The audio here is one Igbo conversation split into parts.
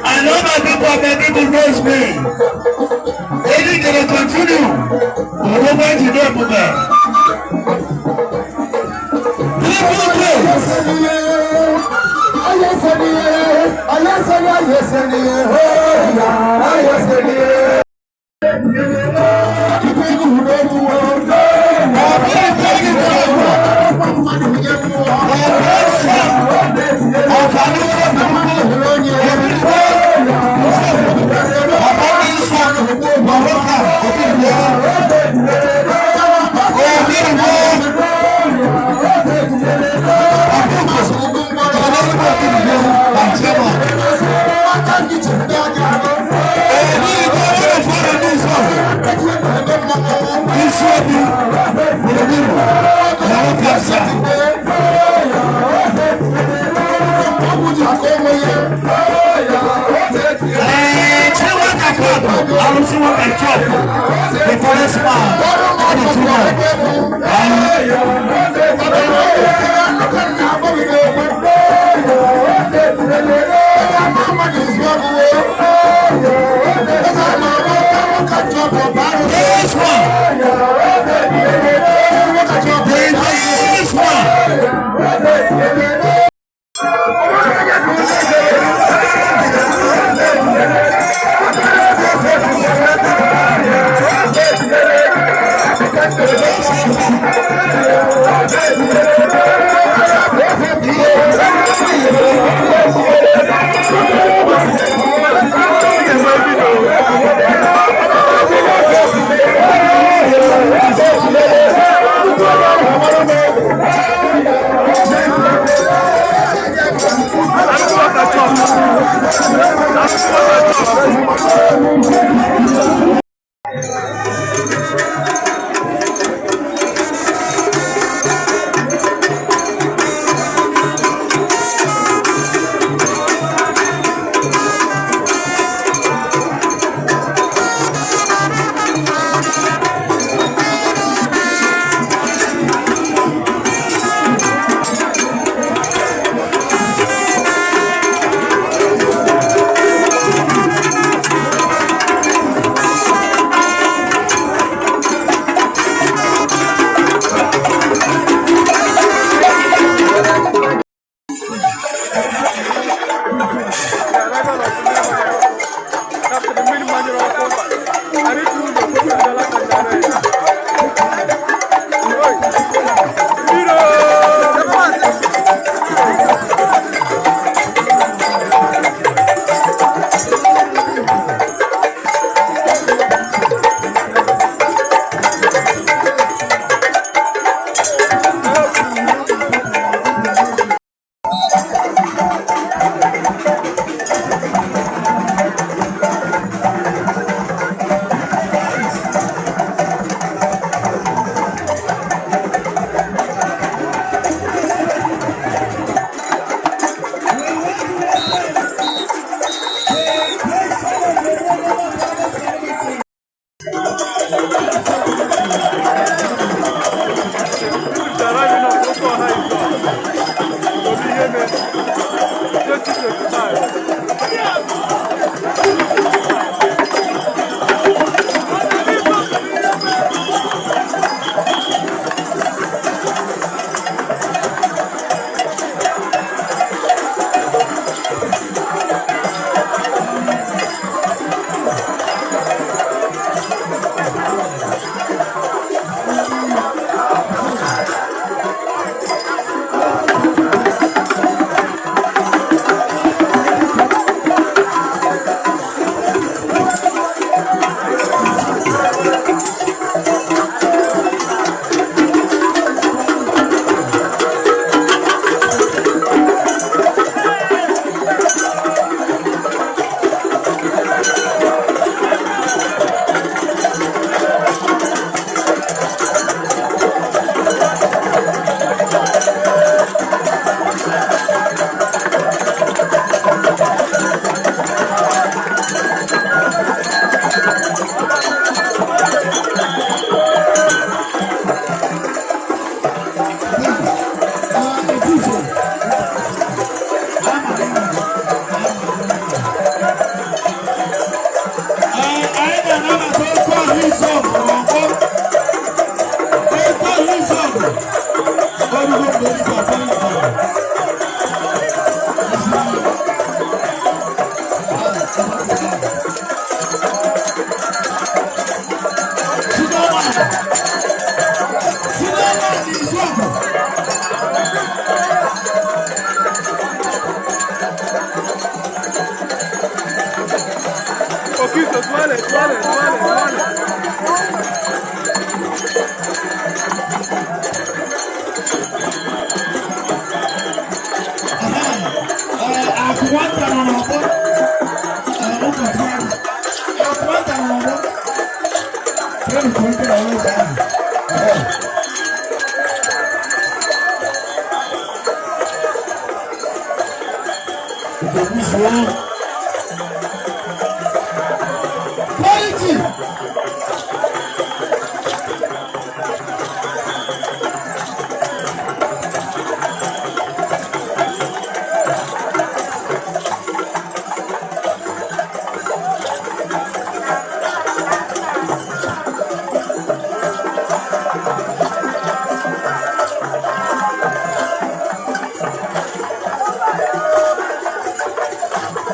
I know my people knows me. They can continue. We're going to do it.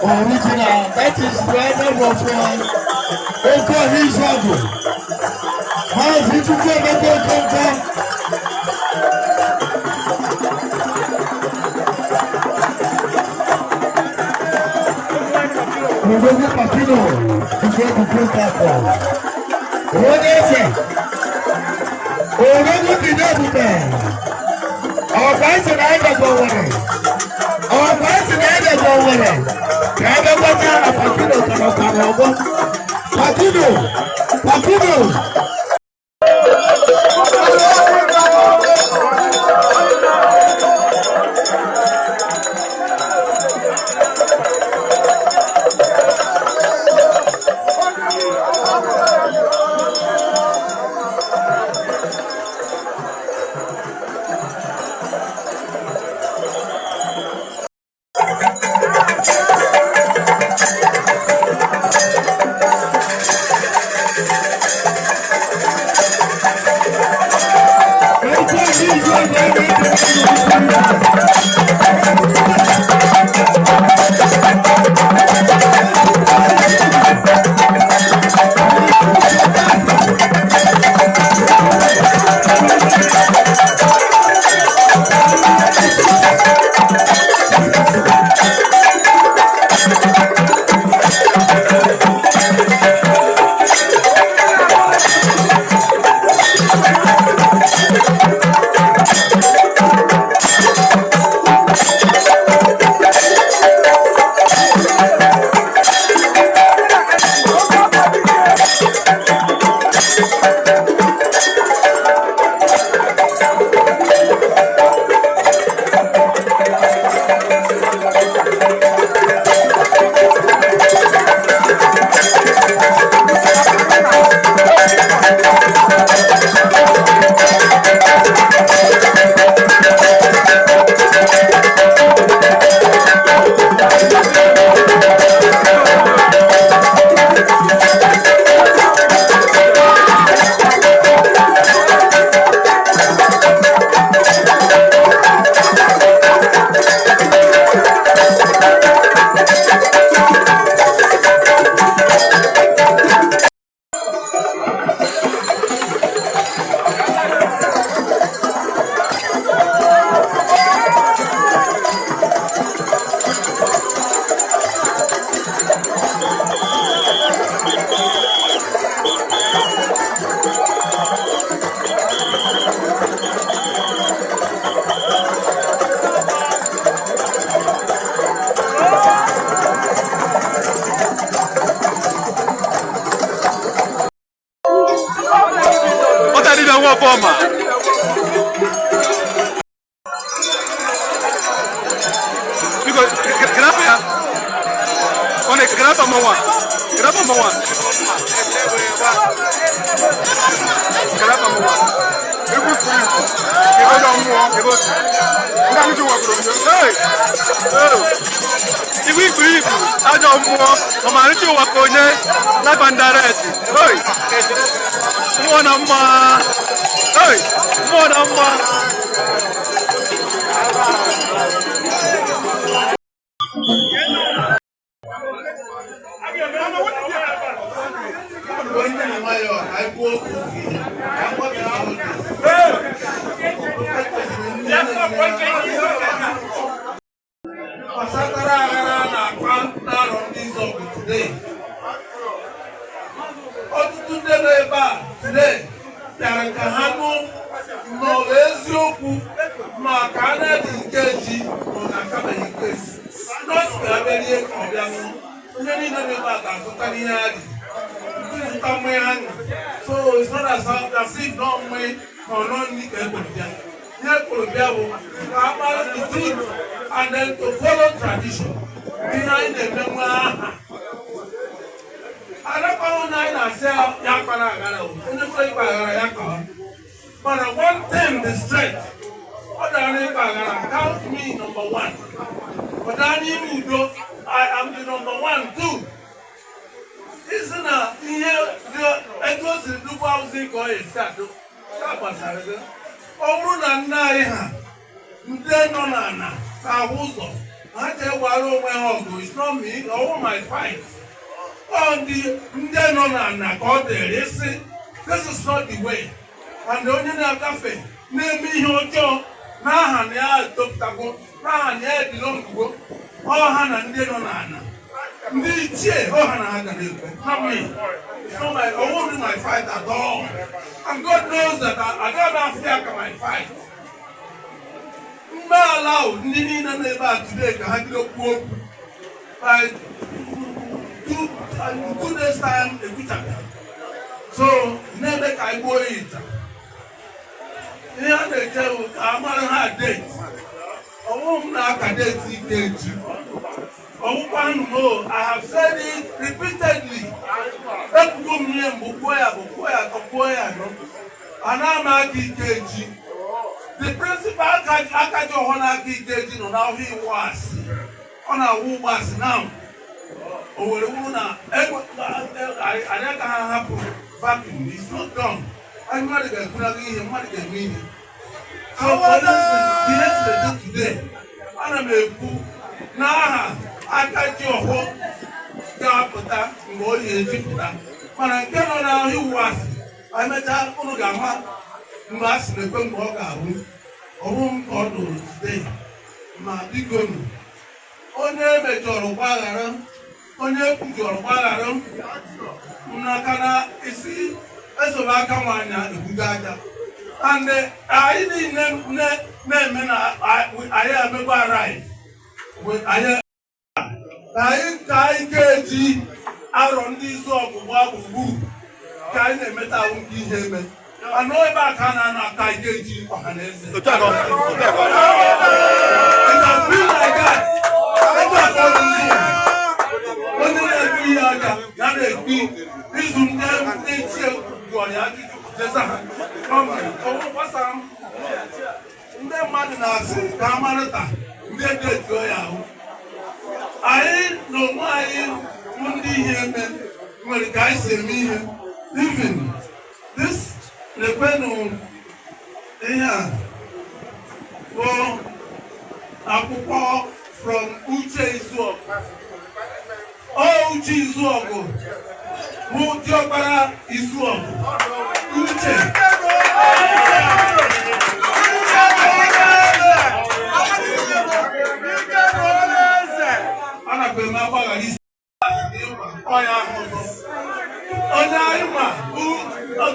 Original, that is where the was one. Obi-Iheme. How is it to get a good contact? We will get a pillow to get the contact. What is it? Already been able to. Our guys and I are going. Our guys and I are going. Kaya bata na Pakido kano karogo. Pakido. Forma. Because grapa mawa. Hey, ha nụ n'ọrụ eziokwu maka a na-eji Ikeji na akabeghị Ikeji nọọsụ ga-abịarie ka ọ bịa nụ onye niile n'ebe a ga-azụtara ihe ha ji zụta mmanya ahụ so it's not as if nọ mmanya ma ọ nọ nri ka ekwere bịa ihe ekwere bịa bụ ka a mara the truth and then to follow tradition ihe anyị na-eme nwa aha adakọrọ na anyị na-asị ya kpara aghara onye kwere ikpe aghara ya kọwa mana one thing the strength ọ dara n'ikpe aghara count me number one ọ dara n'ime udo I am the number one too isi na ihe etu o siri dukwa ụzọ ka ọ esi adụ ka gbasara gị ọ bụrụ na nne anyị ha ndị nọ n'ala na-ahụ ụzọ ha ji ewara onwe ha ọgụ it's not me ọwụ my fight ndị nọ n'ala ka ọ dịrị isi this is not the way and onye na-agafe na-eme ihe ọjọọ n'aha na ya etopụtago n'aha na ya edilongugo ọha na ndị nọ n'ala ndị ichie ọha na ha gara ekwe not me I won't do my fight at all and God knows that I don't have to my fight mgbe ala ndị niile na-ebe a today ka ha bido kwuo okwu by 2 days time ekwuchaga so n'ebe ka anyị gbuo ita ihe a na-eche bụ ka a mara ha date ọwụm na-aka date Ikeji ọwụkwanụ no I have said it repeatedly ekwugo m ihe mbụ kwuo ya nọ ana m aka Ikeji the principal akaji ọhụrụ n'aka Ikeji nọ n'ahụ iwu asị ọ na-awụ ụgbọ asị na o were wuru na anyị aka ha hapụ vacuum is not done anyị mmadụ ga-ekwunago ihe mmadụ ga-eme ihe so ihe siri today ana m ekwu n'aha akaji ọhụrụ ga-apụta mgbe o ga-ejipụta mana nke nọ n'ahụ iwu asị anyị mechaa ụnụ ga-ama mgbe a sịrị ekwe mgbe ọ ga-ahụ ọhụ m ka ọ dụrụ today ma bikonu onye emejọrọ gbaghara onye kwujọrọ gbaghara n'aka na isi esobe aka nwanyị ebuga aja and anyị niile na-eme na anyị emegbu arrive anyị ka anyị ga-eji Arondizuogu gbaa gburugburu ka anyị na-emeta ahụ nke ihe eme anụ ebe a ka a na-anọ aka Ikeji ọhaneze onye na-ekpe ihe aja ya na-ekpe izu ndị ichie gụọ ya jeza ha ọwụ gbasara m ndị mmadụ na-asị ka a marịta ndị edetuo ya ahụ anyị na onwe anyị bụ ndị ihe eme nwere ka anyị si eme ihe even this lekwenụ ihe a bụ akwụkwọ from Ikeji Izuogu bụ diọkpara Izuogu Uche anabeme agbaghara isi ọya ahụzọ onye anyị ma bụ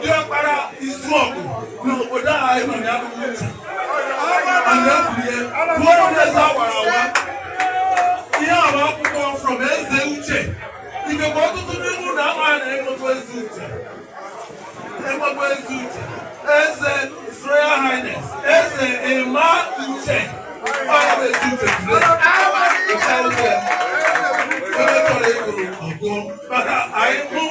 diọkpara Izuogu n'obodo anyị nọ ya bụ Uche anakwuye bụ onye eze awara awa ihe awa akwụkwọ from eze Uche ikekwe ọtụtụ ndị mụ na ama na-enwekwa eze Uche eze Royal Highness eze Emma Uche ọya bụ eze Uche onye chọrọ ịgụrụ ọgụ maka anyị mụ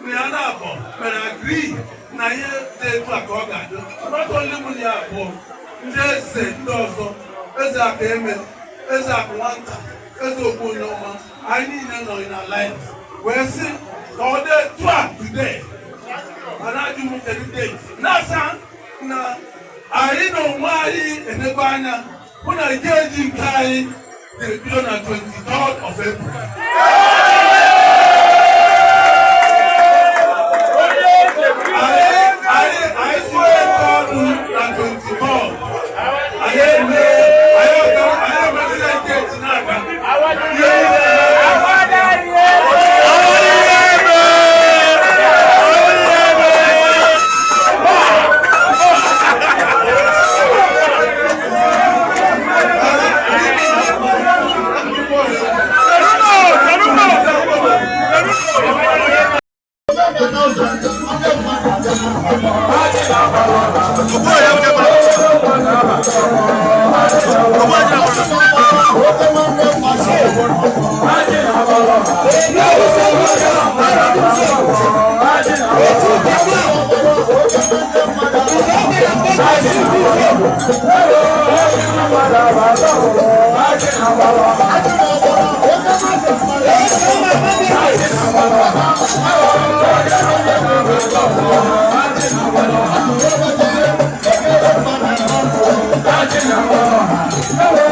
na ya na-abọ mere agrii na ihe dị etu a ka ọ ga-adị nọtọli mụ na ya abụọ ndị eze ndị ọzọ eze aka eme eze akụ nwata eze okpu onye ọma anyị niile nọ na line wee sị ka ọ dị etu a today mana ajụ m kedu date na-asa na anyị na onwe anyị enego anya hụ na Ikeji nke anyị ga-ebido na 23rd of April anyị zụọ ego ọnụ na 24 anyị emeziga Ikeji na-aga Thank you.